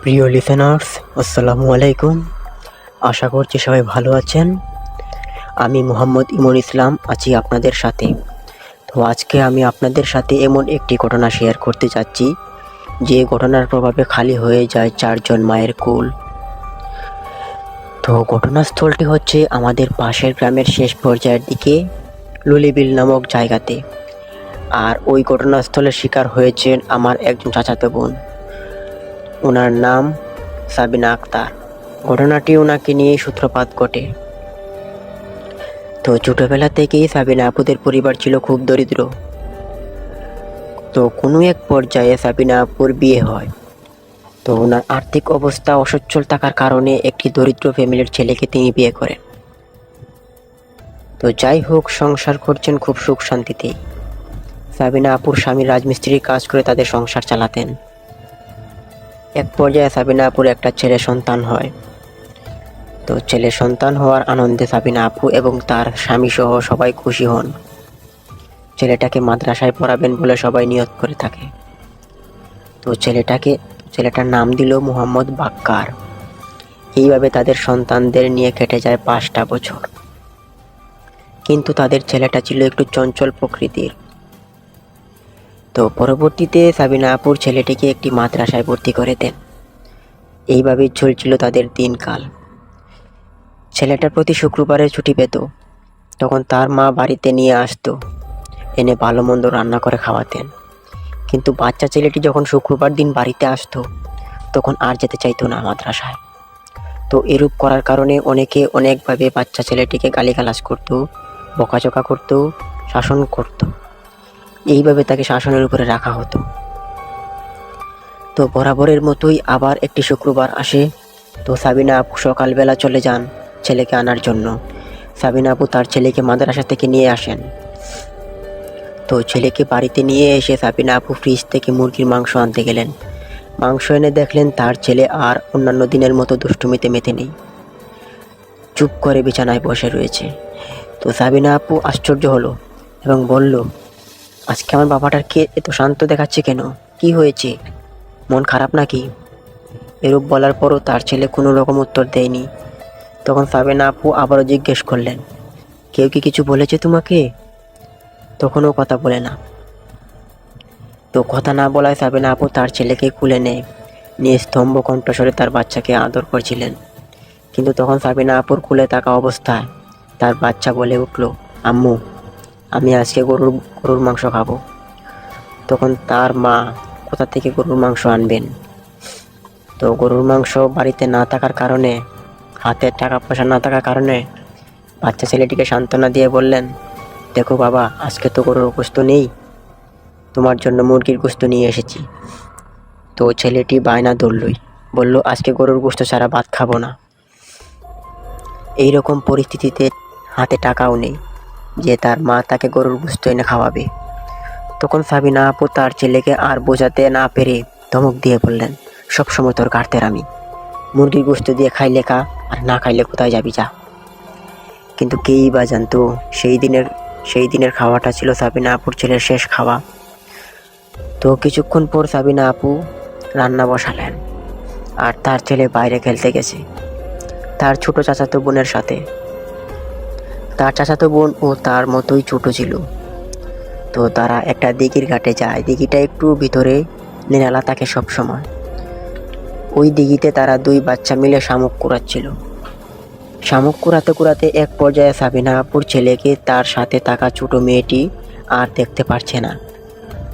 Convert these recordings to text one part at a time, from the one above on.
প্রিয় লিসেনার্স, আসসালামু আলাইকুম। আশা করছি সবাই ভালো আছেন। আমি মোহাম্মদ ইমন ইসলাম আছি আপনাদের সাথে। তো আজকে আমি আপনাদের সাথে এমন একটি ঘটনা শেয়ার করতে যাচ্ছি যে ঘটনার প্রভাবে খালি হয়ে যায় 4জন মায়ের কোল। তো ঘটনাস্থলটি হচ্ছে আমাদের পাশের গ্রামের শেষ পর্যায়ের দিকে লুলিবিল নামক জায়গাতে। আর ওই ঘটনাস্থলের শিকার হয়েছেন আমার একজন চাচাতো বোন। ওনার নাম সাবিনা আক্তার। ঘটনাটি ওনাকে নিয়ে সূত্রপাত ঘটে। তো ছোটবেলা থেকেই সাবিনা আপুদের পরিবার ছিল খুব দরিদ্র। তো কোনো এক পর্যায়ে সাবিনা আপুর বিয়ে হয়। তো ওনার আর্থিক অবস্থা অসচ্ছল থাকার কারণে একটি দরিদ্র ফ্যামিলির ছেলেকে তিনি বিয়ে করেন। তো যাই হোক, সংসার করছেন খুব সুখ শান্তিতেই। সাবিনা আপুর স্বামী রাজমিস্ত্রির কাজ করে তাদের সংসার চালাতেন। এক পর্যায়ে সাবিনা আপুর একটা ছেলে সন্তান হয়। তো ছেলে সন্তান হওয়ার আনন্দে সাবিনা আপু এবং তার স্বামী সহ সবাই খুশি হন। ছেলেটাকে মাদ্রাসায় পড়াবেন বলে সবাই নিয়ত করে থাকে। তো ছেলেটার নাম দিল মোহাম্মদ বাক্কার। এইভাবে তাদের সন্তানদের নিয়ে কেটে যায় 5টা বছর। কিন্তু তাদের ছেলেটা ছিল একটু চঞ্চল প্রকৃতির। তো পরবর্তীতে সাবিনা আপুর ছেলেটিকে একটি মাদ্রাসায় ভর্তি করে দেন। এইভাবেই চলছিল তাদের দিনকাল। ছেলেটার প্রতি শুক্রবারে ছুটি পেত, তখন তার মা বাড়িতে নিয়ে আসতো, এনে ভালো মন্দ রান্না করে খাওয়াতেন। কিন্তু বাচ্চা ছেলেটি যখন শুক্রবার দিন বাড়িতে আসতো তখন আর যেতে চাইতো না মাদ্রাসায়। তো এরূপ করার কারণে অনেকে অনেকভাবে বাচ্চা ছেলেটিকে গালিগালাজ করতো, বকাঝকা করতো, শাসন করত। এইভাবে তাকে শাসনের উপরে রাখা হতো। তো বরাবরের মতোই আবার একটি শুক্রবার আসে। তো সাবিনা আপু সকালবেলা চলে যান ছেলেকে আনার জন্য। সাবিনা আপু তার ছেলেকে মাদ্রাসা থেকে নিয়ে আসেন। তো ছেলেকে বাড়িতে নিয়ে এসে সাবিনা আপু ফ্রিজ থেকে মুরগির মাংস আনতে গেলেন। মাংস এনে দেখলেন তার ছেলে আর অন্যান্য দিনের মতো দুষ্টুমিতে মেতে নেই, চুপ করে বিছানায় বসে রয়েছে। তো সাবিনা আপু আশ্চর্য হলো এবং বলল, আজকে আমার বাবাটাকে এত শান্ত দেখাচ্ছে কেন? কি হয়েছে? মন খারাপ নাকি? এরূপ বলার পরও তার ছেলে কোনো রকম উত্তর দেয়নি। তখন সাবিনা আপু আবারও জিজ্ঞেস করলেন, কেউ কি কিছু বলেছে তোমাকে? তখনও কথা বলে না। তো কথা না বলায় সাবিনা আপু তার ছেলেকে কুলে নিয়ে স্তম্ভ কণ্ঠস্বরে তার বাচ্চাকে আদর করছিলেন। কিন্তু তখন সাবিনা আপুর কুলে থাকা অবস্থায় তার বাচ্চা বলে উঠল, আম্মু, আমি আজকে গরুর মাংস খাবো। তখন তার মা কোথা থেকে গরুর মাংস আনবেন? তো গরুর মাংস বাড়িতে না থাকার কারণে, হাতে টাকা পয়সা না থাকার কারণে বাচ্চা ছেলেটিকে সান্ত্বনা দিয়ে বললেন, দেখো বাবা, আজকে তো গরুর গোশত নেই, তোমার জন্য মুরগির গোশত নিয়ে এসেছি। তো ছেলেটি বায়না ধরলই, বলল, আজকে গরুর গোশত ছাড়া ভাত খাবো না। এই রকম পরিস্থিতিতে হাতে টাকাও নেই যে তার মা তাকে গরুর গোশত এনে খাওয়াবে। তখন সাবিনা আপু তার ছেলেকে আর বোঝাতে না পেরে ধমক দিয়ে বললেন, সবসময় তোর কাটতের আমি, মুরগির গোশত দিয়ে খাইলে খা, আর না খাইলে কোথায় যাবি যা। কিন্তু কেই বা জানতো সেই দিনের খাওয়াটা ছিল সাবিনা আপুর ছেলের শেষ খাওয়া। তো কিছুক্ষণ পর সাবিনা আপু রান্না বসালেন, আর তার ছেলে বাইরে খেলতে গেছে তার ছোট চাচাতো বোনের সাথে। তার চাচাতো বোন ও তার মতোই ছোট ছিল। তো তারা একটা দিঘির ঘাটে যায়। দিঘিটা একটু ভিতরে, নিরালা থাকে সবসময়। ওই দিঘিতে তারা 2 বাচ্চা মিলে শামুক কুড়াচ্ছিল। শামুক কুড়াতে কুড়াতে এক পর্যায়ে সাবিনা আপুর ছেলেকে তার সাথে থাকা ছোট মেয়েটি আর দেখতে পারছে না।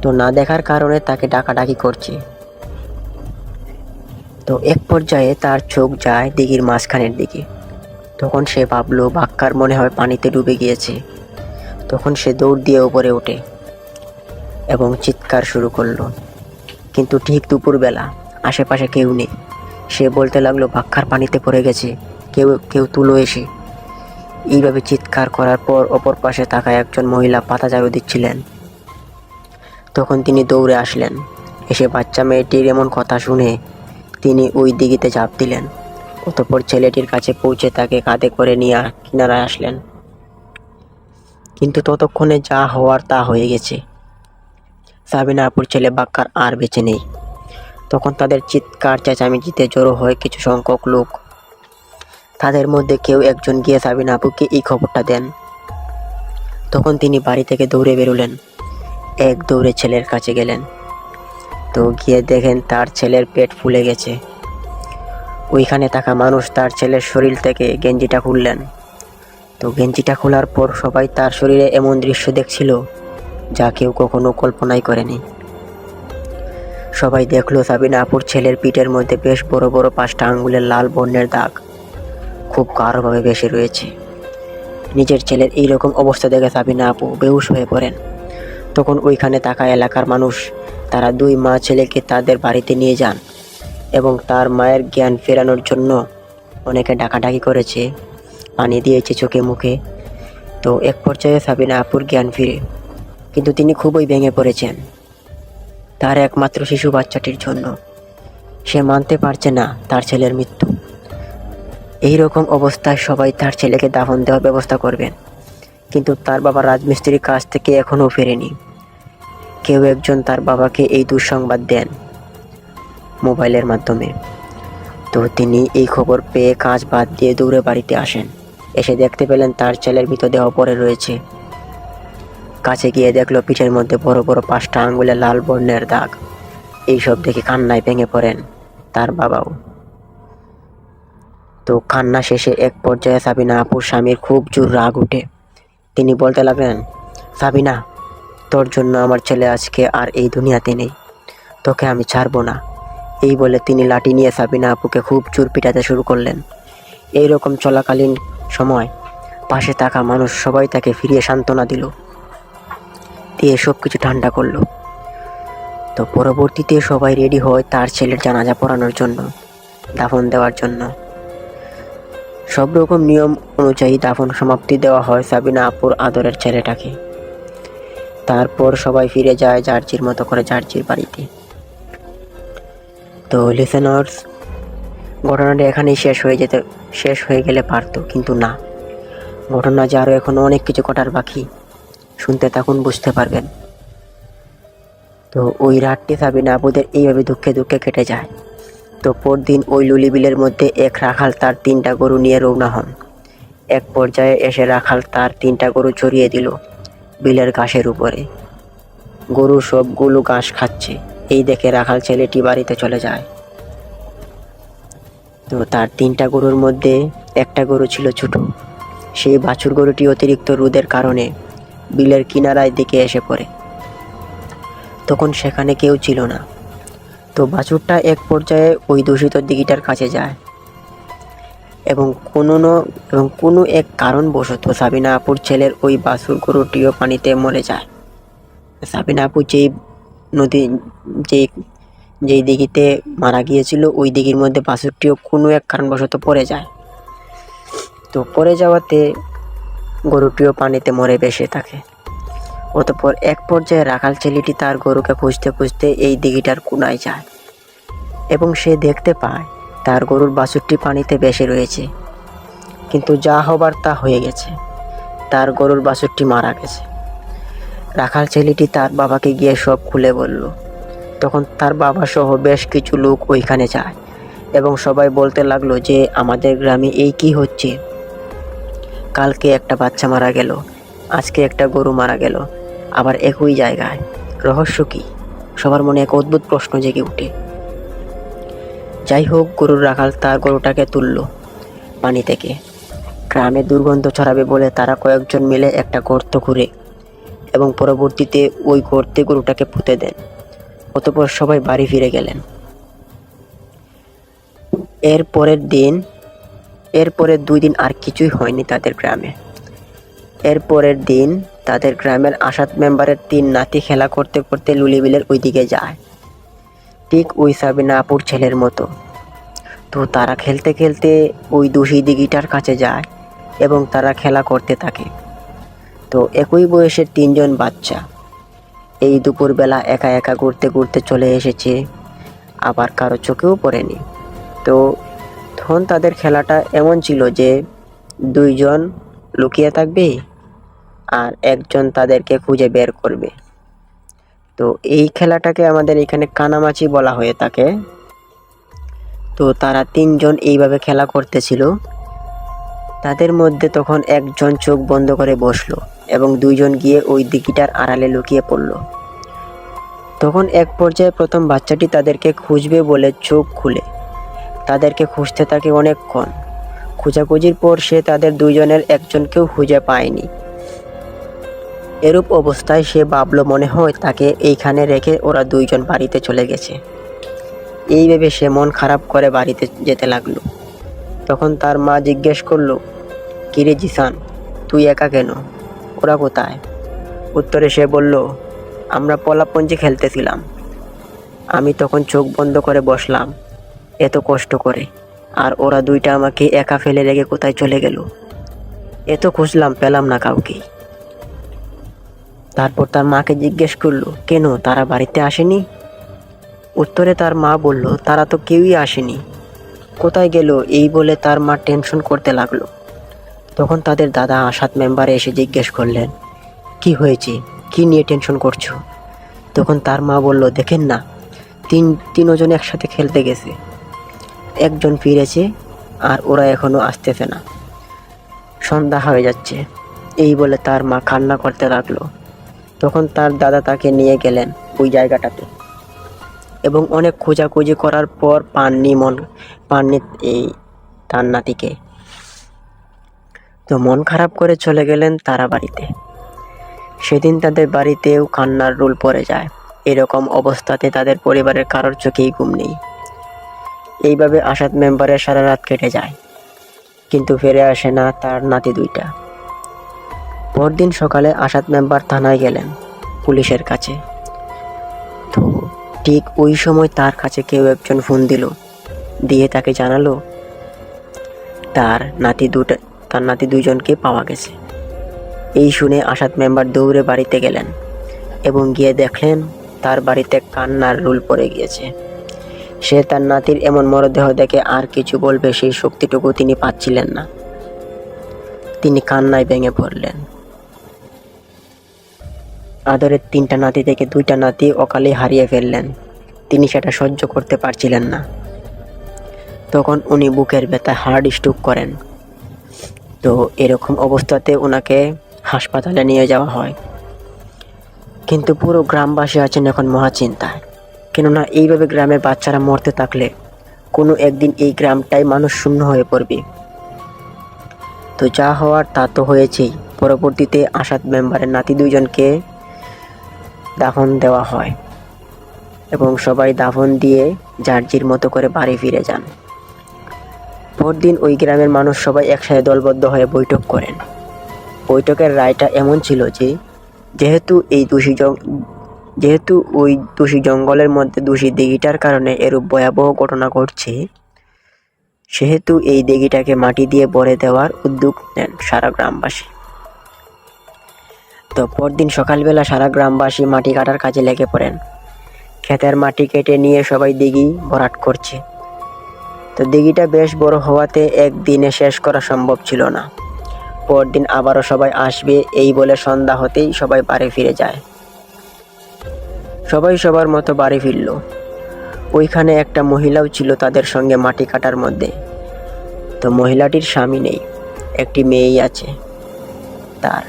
তো না দেখার কারণে তাকে ডাকাডাকি করছে। তো এক পর্যায়ে তার চোখ যায় দিঘির মাঝখানের দিকে। তখন সে ভাবলো বাক্কার মনে হয় পানিতে ডুবে গিয়েছে। তখন সে দৌড় দিয়ে উপরে ওঠে এবং চিৎকার শুরু করলো। কিন্তু ঠিক দুপুরবেলা, আশেপাশে কেউ নেই। সে বলতে লাগলো, বাক্কার পানিতে পড়ে গেছে, কেউ তুলো এসে। এইভাবে চিৎকার করার পর অপর পাশে থাকা একজন মহিলা পাতা ঝাড়ু দিচ্ছিলেন। তখন তিনি দৌড়ে আসলেন। এসে বাচ্চা মেয়েটির এমন কথা শুনে তিনি ওই দিঘিতে ঝাঁপ দিলেন। অতঃপর ছেলেটির কাছে পৌঁছে তাকে কাঁধে করে নিয়ে কিনারায় আসলেন। কিন্তু ততক্ষণে যা হওয়ার তা হয়ে গেছে। সাবিনা আপুর ছেলে বাক্কার আর বেঁচে নেই। তখন তাদের চিৎকার চেঁচামেচিতে জড়ো হয় কিছু সংখ্যক লোক। তাদের মধ্যে কেউ একজন গিয়ে সাবিনা আপুকে এই খবরটা দেন। তখন তিনি বাড়ি থেকে দৌড়ে বেরোলেন, এক দৌড়ে ছেলের কাছে গেলেন। তো গিয়ে দেখেন তার ছেলের পেট ফুলে গেছে। ওইখানে থাকা মানুষ তার ছেলের শরীর থেকে গেঞ্জিটা খুললেন। তো গেঞ্জিটা খোলার পর সবাই তার শরীরে এমন দৃশ্য দেখছিল যা কেউ কখনো কল্পনাই করেনি। সবাই দেখলো সাবিনা আপুর ছেলের পিঠের মধ্যে বেশ বড় বড় 5টা আঙ্গুলের লাল বর্ণের দাগ খুব গাঢ়ভাবে বেশি রয়েছে। নিজের ছেলের এইরকম অবস্থা দেখে সাবিনা আপু বেহুশ হয়ে পড়েন। তখন ওইখানে থাকা এলাকার মানুষ তারা 2 মা ছেলেকে তাদের বাড়িতে নিয়ে যান এবং তার মায়ের জ্ঞান ফেরানোর জন্য অনেকে ডাকাডাকি করেছে, পানি দিয়েছে চোখে মুখে। তো এক পর্যায়ে সাবিনা আপুর জ্ঞান ফিরে, কিন্তু তিনি খুবই ভেঙে পড়েছেন তার একমাত্র শিশু বাচ্চাটির জন্য। সে মানতে পারছে না তার ছেলের মৃত্যু। এই রকম অবস্থায় সবাই তার ছেলেকে দাফন দেওয়ার ব্যবস্থা করবেন, কিন্তু তার বাবা রাজমিস্ত্রির কাজ থেকে এখনও ফেরেনি। কেউ একজন তার বাবাকে এই দুঃসংবাদ দেন মোবাইলের মাধ্যমে। তো তিনি এই খবর পেয়ে কাজ বাদ দিয়ে দৌড়ে বাড়িতে আসেন। এসে দেখতে পেলেন তার ছেলের মৃতদেহ পড়ে রয়েছে। কাছে গিয়ে দেখলো পিঠের মধ্যে বড় বড় 5টা আঙ্গুলে লাল বর্ণের দাগ। এইসব দেখে কান্নায় ভেঙে পড়েন তার বাবাও। তো কান্না শেষে এক পর্যায়ে সাবিনা আপুর স্বামীর খুব জোর রাগ উঠে। তিনি বলতে লাগলেন, সাবিনা, তোর জন্য আমার ছেলে আজকে আর এই দুনিয়াতে নেই, তোকে আমি ছাড়বো না। এই বলে তিনি লাঠি নিয়ে সাবিনা আপুকে খুব জোর পিটাতে শুরু করলেন। এইরকম চলাকালীন সময় পাশে থাকা মানুষ সবাই তাকে ফিরিয়ে সান্ত্বনা দিয়ে সব কিছু ঠান্ডা করলো। তো পরবর্তীতে সবাই রেডি হয় তার ছেলের জানাজা পড়ানোর জন্য, দাফন দেওয়ার জন্য। সব রকম নিয়ম অনুযায়ী দাফন সমাপ্তি দেওয়া হয় সাবিনা আপুর আদরের ছেলেটাকে। তারপর সবাই ফিরে যায় যার যার মতো করে যার যার বাড়িতে। তো লিসেনার্স, ঘটনাটা এখানেই শেষ হয়ে গেলে পারতো, কিন্তু না, ঘটনা যে আরও এখনো অনেক কিছু ঘটার বাকি। শুনতে থাকুন, বুঝতে পারবেন। তো ওই রাতটি সাবিনা আপুদের এইভাবে দুঃখে দুঃখে কেটে যায়। তো পরদিন ওই লুলি বিলের মধ্যে এক রাখাল তার 3টা গরু নিয়ে রওনা হন। এক পর্যায়ে এসে রাখাল তার 3টা গরু চড়িয়ে দিল বিলের ঘাসের উপরে। গরু সবগুলো ঘাস খাচ্ছে। এই দেখে রাখাল ছেলেটি বাড়িতে চলে যায়। তো তার 3টা গরুর মধ্যে একটা গরু ছিল ছোট। সেই বাছুর গরুটি অতিরিক্ত রোদের কারণে বিলের কিনারায় দিকে এসে পড়ে। তখন সেখানে কেউ ছিল না। তো বাছুরটা এক পর্যায়ে ওই দূষিত দিঘিটার কাছে যায় এবং কোনো এক কারণবশত সাবিনা আপুর ছেলের ওই বাছুর গরুটিও পানিতে মরে যায়। সাবিনা আপু যেই দিঘিতে মারা গিয়েছিল ওই দিঘির মধ্যে বাছুরটিও কোনো এক কারণবশত পড়ে যায়। তো পড়ে যাওয়াতে গরুটিও পানিতে মরে ভেসে থাকে। অতঃপর এক পর্যায়ে রাখাল ছেলেটি তার গরুকে খুঁজতে খুঁজতে এই দিঘিটার কোনায় যায় এবং সে দেখতে পায় তার গরুর বাছুরটি পানিতে ভেসে রয়েছে। কিন্তু যা হবার তা হয়ে গেছে, তার গরুর বাছুরটি মারা গেছে। রাখাল ছেলেটি তার বাবাকে গিয়ে সব খুলে বলল। তখন তার বাবা সহ বেশ কিছু লোক ওইখানে যায় এবং সবাই বলতে লাগলো যে আমাদের গ্রামে এই কি হচ্ছে, কালকে একটা বাচ্চা মারা গেল, আজকে একটা গরু মারা গেল, আবার একই জায়গায়, রহস্য কি? সবার মনে এক অদ্ভুত প্রশ্ন জেগে ওঠে। যাই হোক, গরুর রাখাল তার গরুটাকে তুলল পানি থেকে। গ্রামে দুর্গন্ধ ছড়াবে বলে তারা কয়েকজন মিলে একটা গর্ত খুঁড়ে এবং পরবর্তীতে ওই গর্তে গরুটাকে পুঁতে দেন। অতঃপর সবাই বাড়ি ফিরে গেলেন। এরপরের 2 দিন আর কিছুই হয়নি তাদের গ্রামে। এরপরের দিন তাদের গ্রামের আসাদ মেম্বারের 3 নাতি খেলা করতে করতে লুলিবিলের ওই দিকে যায়, ঠিক ওই সাবিনা আপুর ছেলের মতো। তো তারা খেলতে খেলতে ওই দোষী দিঘিটার কাছে যায় এবং তারা খেলা করতে থাকে। তো একই বয়সের 3 জন বাচ্চা এই দুপুরবেলা একা একা ঘুরতে ঘুরতে চলে এসেছে, আবার কারো চোখেও পড়েনি। তো তখন তাদের খেলাটা এমন ছিল যে 2 জন লুকিয়ে থাকবে আর একজন তাদেরকে খুঁজে বের করবে। তো এই খেলাটাকে আমাদের এখানে কানামাছি বলা হয়ে থাকে। তো তারা তিনজন এইভাবে খেলা করতেছিল। তাদের মধ্যে তখন একজন চোখ বন্ধ করে বসলো এবং দুইজন গিয়ে ওই দিঘিটার আড়ালে লুকিয়ে পড়ল। তখন এক পর্যায়ে প্রথম বাচ্চাটি তাদেরকে খুঁজবে বলে চোখ খুলে তাদেরকে খুঁজতে থাকে অনেকক্ষণ। খোঁজাখুঁজির পর সে তাদের দুইজনের একজনকেও খুঁজে পায়নি। এরূপ অবস্থায় সে ভাবল মনে হয় তাকে এইখানে রেখে ওরা দুইজন বাড়িতে চলে গেছে। এই ভেবে সে মন খারাপ করে বাড়িতে যেতে লাগলো। তখন তার মা জিজ্ঞেস করলো, কিরে জিসান, তুই একা কেন? ওরা কোথায়? উত্তরে সে বলল, আমরা পলাপঞ্জি খেলতেছিলাম। আমি তখন চোখ বন্ধ করে বসলাম এত কষ্ট করে, আর ওরা দুইটা আমাকে একা ফেলে রেখে কোথায় চলে গেল। এত খুঁজলাম, পেলাম না কাউকে। তারপর তার মাকে জিজ্ঞেস করলো, কেন তারা বাড়িতে আসেনি? উত্তরে তার মা বলল, তারা তো কেউই আসেনি, কোথায় গেল? এই বলে তার মা টেনশন করতে লাগলো। তখন তাদের দাদা আসাদ মেম্বার এসে জিজ্ঞেস করলেন, কি হয়েছে, কি নিয়ে টেনশন করছো? তখন তার মা বলল, দেখেন না, তিনজন একসাথে খেলতে গেছে, একজন ফিরেছে আর ওরা এখনো আসতেছে না, সন্ধ্যা হয়ে যাচ্ছে। এই বলে তার মা কান্না করতে লাগলো। তখন তার দাদা তাকে নিয়ে গেলেন ওই জায়গাটাতে এবং অনেক খোঁজাখুঁজি করার পর পাননি এই তার নাতিকে। তো মন খারাপ করে চলে গেলেন তারা বাড়িতে। সেদিন তাদের বাড়িতেও কান্নার রোল পড়ে যায়। এরকম অবস্থাতে তাদের পরিবারের কারোর চোখেই ঘুম নেই। এইভাবে আসাদ মেম্বারের সারা রাত কেটে যায়, কিন্তু ফিরে আসে না তার নাতি দুইটা। পরদিন সকালে আসাদ মেম্বার থানায় গেলেন পুলিশের কাছে। তো ঠিক ওই সময় তার কাছে কেউ একজন ফোন দিয়ে তাকে জানালো তার নাতি দুইজনকে পাওয়া গেছে। এই শুনে আসাদ মেম্বার দৌড়ে বাড়িতে গেলেন এবং গিয়ে দেখলেন তার বাড়িতে কান্নার রোল পড়ে গিয়েছে। সে তার নাতির এমন মরদেহ দেখে আর কিছু বলবে সেই শক্তিটুকু তিনি পাচ্ছিলেন না। তিনি কান্নায় ভেঙে পড়লেন। আদরের 3টা নাতি থেকে 2টা নাতি অকালে হারিয়ে ফেললেন। তিনি সেটা সহ্য করতে পারছিলেন না। তখন উনি বুকের ব্যথায় হার্ট স্ট্রোক করেন। তো এরকম অবস্থাতে ওনাকে হাসপাতালে নিয়ে যাওয়া হয়। কিন্তু পুরো গ্রামবাসী আছেন এখন মহাচিন্তায়, কেননা এইভাবে গ্রামের বাচ্চারা মরতে থাকলে কোনো একদিন এই গ্রামটাই মানুষ শূন্য হয়ে পড়বে। তো যা হওয়ার তা তো হয়েছেই। পরবর্তীতে আসাদ মেম্বারের নাতি দুইজনকে দাফন দেওয়া হয় এবং সবাই দাফন দিয়ে যার যার মতো করে বাড়ি ফিরে যান। পরদিন ওই গ্রামের মানুষ সবাই একসাথে দলবদ্ধ হয়ে বৈঠক করেন। বৈঠকের রায়টা এমন ছিল যে যেহেতু ওই দোষী জঙ্গলের মধ্যে দোষী দিঘিটার কারণে এরূপ ভয়াবহ ঘটনা ঘটছে, সেহেতু এই দিঘিটাকে মাটি দিয়ে ভরে দেওয়ার উদ্যোগ নেন সারা গ্রামবাসী। তো পরদিন সকালবেলা সারা গ্রামবাসী মাটি কাটার কাজে লেগে পড়েন। ক্ষেতের মাটি কেটে নিয়ে সবাই দিঘি ভরাট করছে। তো দিঘিটা বেশ বড় হওয়াতে একদিনে শেষ করা সম্ভব ছিল না। পরদিন আবারও সবাই আসবে এই বলে সন্ধ্যা হতেই সবাই বাড়ি ফিরে যায়। সবাই সবার মতো বাড়ি ফিরল। ওইখানে একটা মহিলাও ছিল তাদের সঙ্গে মাটি কাটার মধ্যে। তো মহিলাটির স্বামী নেই, একটি মেয়েই আছে তার।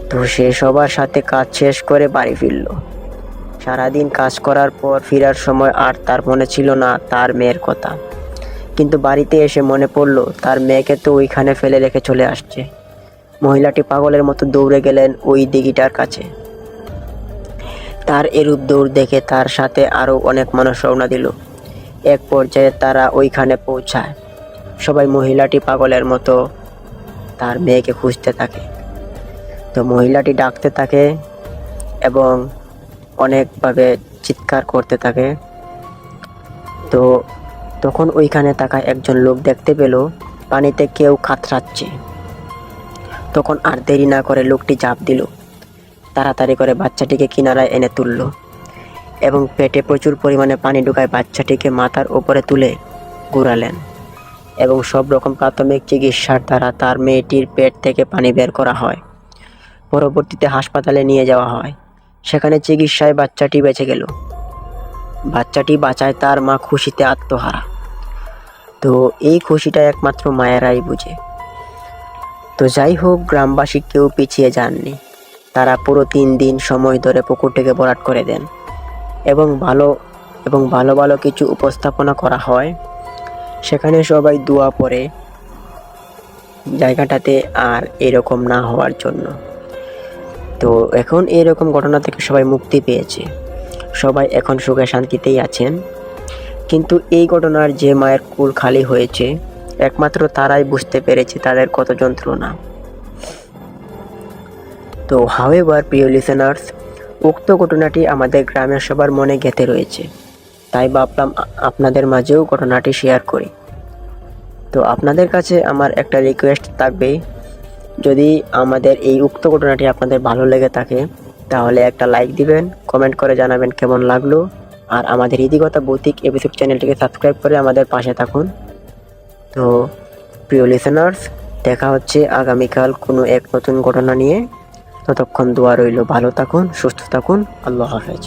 তো সে সবার সাথে কাজ শেষ করে বাড়ি ফিরল। সারাদিন কাজ করার পর ফেরার সময় আর তার মনে ছিল না তার মেয়ের কথা, কিন্তু বাড়িতে এসে মনে পড়ল তার মেয়েকে তো ওইখানে ফেলে রেখে চলে আসছে। মহিলাটি পাগলের মতো দৌড়ে গেলেন ওই দিঘিটার কাছে। তার এরূপ দৌড় দেখে তার সাথে আরও অনেক মানুষ রওনা দিল। এক পর্যায়ে তারা ওইখানে পৌঁছায়। সবাই মহিলাটি পাগলের মতো তার মেয়েকে খুঁজতে থাকে। তো মহিলাটি ডাকতে থাকে এবং অনেকভাবে চিৎকার করতে থাকে। তো তখন ওইখানে থাকা একজন লোক দেখতে পেল পানিতে কেউ কাতরাচ্ছে। তখন আর দেরি না করে লোকটি ঝাঁপ দিল, তাড়াতাড়ি করে বাচ্চাটিকে কিনারায় এনে তুলল এবং পেটে প্রচুর পরিমাণে পানি ঢুকায় বাচ্চাটিকে মাথার উপরে তুলে ঘুরালেন এবং সব রকম প্রাথমিক চিকিৎসার দ্বারা তার মেয়েটির পেট থেকে পানি বের করা হয়। পরবর্তীতে হাসপাতালে নিয়ে যাওয়া হয়। সেখানে চিকিৎসায় বাচ্চাটি বেঁচে গেল। বাচ্চাটি বাঁচায় তার মা খুশিতে আত্মহারা। তো এই খুশিটা একমাত্র মায়েরাই বুঝে। তো যাই হোক, গ্রামবাসী কেউ পিছিয়ে যাননি। তারা পুরো 3 দিন সময় ধরে পুকুরটিকে ভরাট করে দেন এবং ভালো ভালো কিছু উপস্থাপনা করা হয়। সেখানে সবাই দোয়া পড়ে জায়গাটাতে আর এরকম না হওয়ার জন্য। তো এখন এরকম ঘটনা থেকে সবাই মুক্তি পেয়েছে, সবাই এখন সুখে শান্তিতেই আছেন। কিন্তু এই ঘটনার যে মায়ের কুল খালি হয়েছে, একমাত্র তারাই বুঝতে পেরেছে তাদের কত যন্ত্রণা। তো হাউএভার প্রিয় লিসেনার্স, উক্ত ঘটনাটি আমাদের গ্রামের সবার মনে গেঁথে রয়েছে, তাই ভাবলাম আপনাদের মাঝেও ঘটনাটি শেয়ার করি। তো আপনাদের কাছে আমার একটা রিকোয়েস্ট থাকবে, যদি আমাদের এই উক্ত ঘটনাটি আপনাদের ভালো লেগে থাকে তাহলে একটা লাইক দিবেন, কমেন্ট করে জানাবেন কেমন লাগলো, আর আমাদের ইতিকথা ভৌতিক এপিসোড চ্যানেলটিকে সাবস্ক্রাইব করে আমাদের পাশে থাকুন। তো প্রিয় লিসেনার্স, দেখা হচ্ছে আগামীকাল কোনো এক নতুন ঘটনা নিয়ে। ততক্ষণ দোয়া রইল, ভালো থাকুন, সুস্থ থাকুন, আল্লাহ হাফেজ।